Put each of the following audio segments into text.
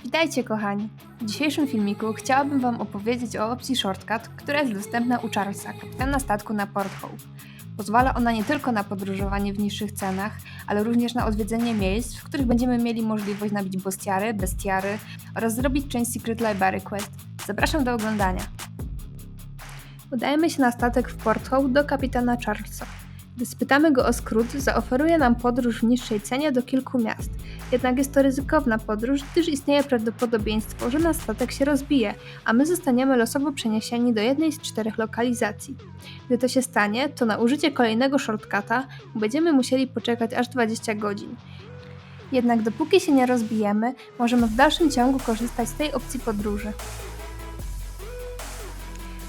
Witajcie kochani! W dzisiejszym filmiku chciałabym Wam opowiedzieć o opcji Shortcut, która jest dostępna u Charlesa, kapitana statku na Port Hope. Pozwala ona nie tylko na podróżowanie w niższych cenach, ale również na odwiedzenie miejsc, w których będziemy mieli możliwość nabić bestiary oraz zrobić część Secret Library Quest. Zapraszam do oglądania. Udajemy się na statek w Port Hope do kapitana Charlesa. Gdy spytamy go o skrót, zaoferuje nam podróż w niższej cenie do kilku miast. Jednak jest to ryzykowna podróż, gdyż istnieje prawdopodobieństwo, że nasz statek się rozbije, a my zostaniemy losowo przeniesieni do jednej z 4 lokalizacji. Gdy to się stanie, to na użycie kolejnego shortcuta będziemy musieli poczekać aż 20 godzin. Jednak dopóki się nie rozbijemy, możemy w dalszym ciągu korzystać z tej opcji podróży.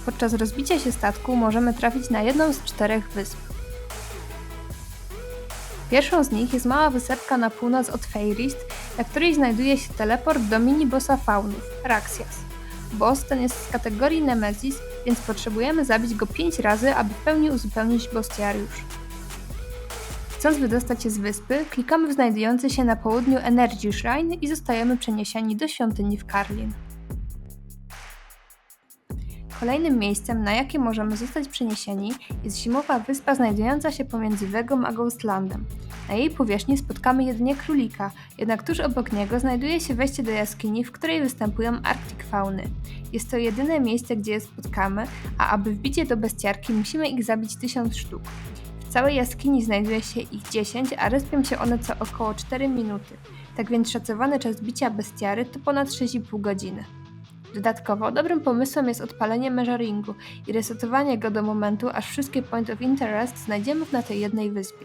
Podczas rozbicia się statku możemy trafić na jedną z 4 wysp. Pierwszą z nich jest mała wysepka na północ od Fairist, na której znajduje się teleport do mini-bossa faunów, Raxias. Boss ten jest z kategorii Nemesis, więc potrzebujemy zabić go 5 razy, aby w pełni uzupełnić bestiariusz. Chcąc wydostać się z wyspy, klikamy w znajdujący się na południu Energy Shrine i zostajemy przeniesieni do świątyni w Karlin. Kolejnym miejscem, na jakie możemy zostać przeniesieni, jest zimowa wyspa znajdująca się pomiędzy Wegą a Ghostlandem. Na jej powierzchni spotkamy jedynie królika, jednak tuż obok niego znajduje się wejście do jaskini, w której występują Arctic fauny. Jest to jedyne miejsce, gdzie je spotkamy, a aby wbić je do bestiarki, musimy ich zabić 1000 sztuk. W całej jaskini znajduje się ich 10, a respią się one co około 4 minuty. Tak więc szacowany czas bicia bestiary to ponad 6,5 godziny. Dodatkowo dobrym pomysłem jest odpalenie measuringu i resetowanie go do momentu, aż wszystkie Point of Interest znajdziemy na tej jednej wyspie.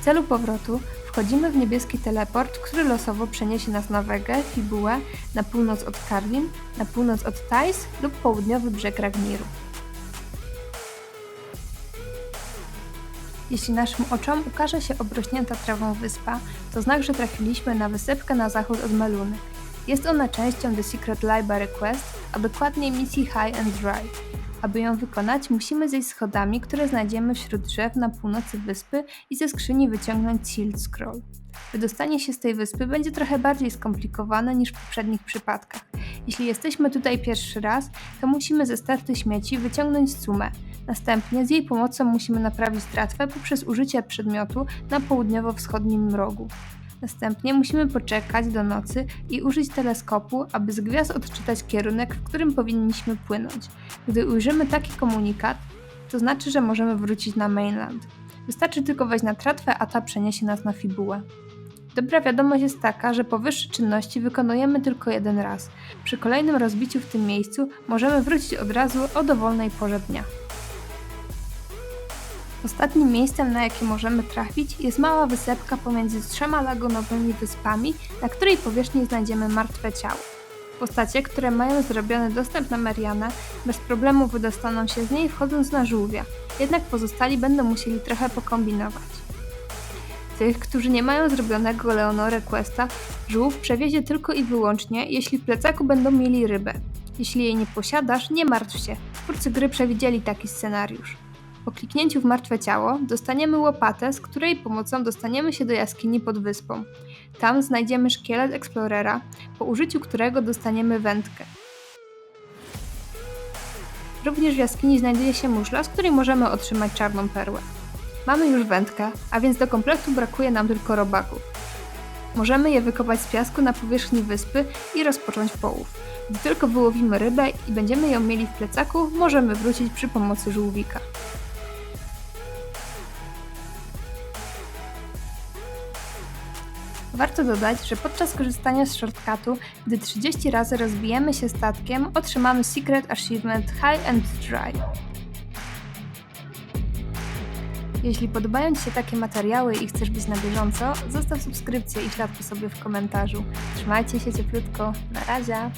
W celu powrotu wchodzimy w niebieski teleport, który losowo przeniesie nas na Wegę, Fibułę, na północ od Karlin, na północ od Thais lub południowy brzeg Ragniru. Jeśli naszym oczom ukaże się obrośnięta trawą wyspa, to znak, że trafiliśmy na wysepkę na zachód od Meluny. Jest ona częścią The Secret Library Quest, a dokładniej misji High and Dry. Aby ją wykonać, musimy zejść schodami, które znajdziemy wśród drzew na północy wyspy i ze skrzyni wyciągnąć Shield Scroll. Wydostanie się z tej wyspy będzie trochę bardziej skomplikowane niż w poprzednich przypadkach. Jeśli jesteśmy tutaj pierwszy raz, to musimy ze sterty śmieci wyciągnąć sumę. Następnie z jej pomocą musimy naprawić tratwę poprzez użycie przedmiotu na południowo-wschodnim rogu. Następnie musimy poczekać do nocy i użyć teleskopu, aby z gwiazd odczytać kierunek, w którym powinniśmy płynąć. Gdy ujrzymy taki komunikat, to znaczy, że możemy wrócić na mainland. Wystarczy tylko wejść na tratwę, a ta przeniesie nas na Fibułę. Dobra wiadomość jest taka, że powyższe czynności wykonujemy tylko jeden raz. Przy kolejnym rozbiciu w tym miejscu możemy wrócić od razu o dowolnej porze dnia. Ostatnim miejscem, na jakie możemy trafić, jest mała wysepka pomiędzy 3 lagunowymi wyspami, na której powierzchni znajdziemy martwe ciało. Postacie, które mają zrobiony dostęp na Merianę, bez problemu wydostaną się z niej wchodząc na żółwia, jednak pozostali będą musieli trochę pokombinować. Tych, którzy nie mają zrobionego Leonore Questa, żółw przewiezie tylko i wyłącznie, jeśli w plecaku będą mieli rybę. Jeśli jej nie posiadasz, nie martw się, twórcy gry przewidzieli taki scenariusz. Po kliknięciu w martwe ciało dostaniemy łopatę, z której pomocą dostaniemy się do jaskini pod wyspą. Tam znajdziemy szkielet Explorera, po użyciu którego dostaniemy wędkę. Również w jaskini znajduje się muszla, z której możemy otrzymać czarną perłę. Mamy już wędkę, a więc do kompletu brakuje nam tylko robaków. Możemy je wykopać z piasku na powierzchni wyspy i rozpocząć połów. Gdy tylko wyłowimy rybę i będziemy ją mieli w plecaku, możemy wrócić przy pomocy żółwika. Warto dodać, że podczas korzystania z shortcutu, gdy 30 razy rozbijemy się statkiem, otrzymamy Secret Achievement High and Dry. Jeśli podobają Ci się takie materiały i chcesz być na bieżąco, zostaw subskrypcję i ślad po sobie w komentarzu. Trzymajcie się cieplutko, na razie!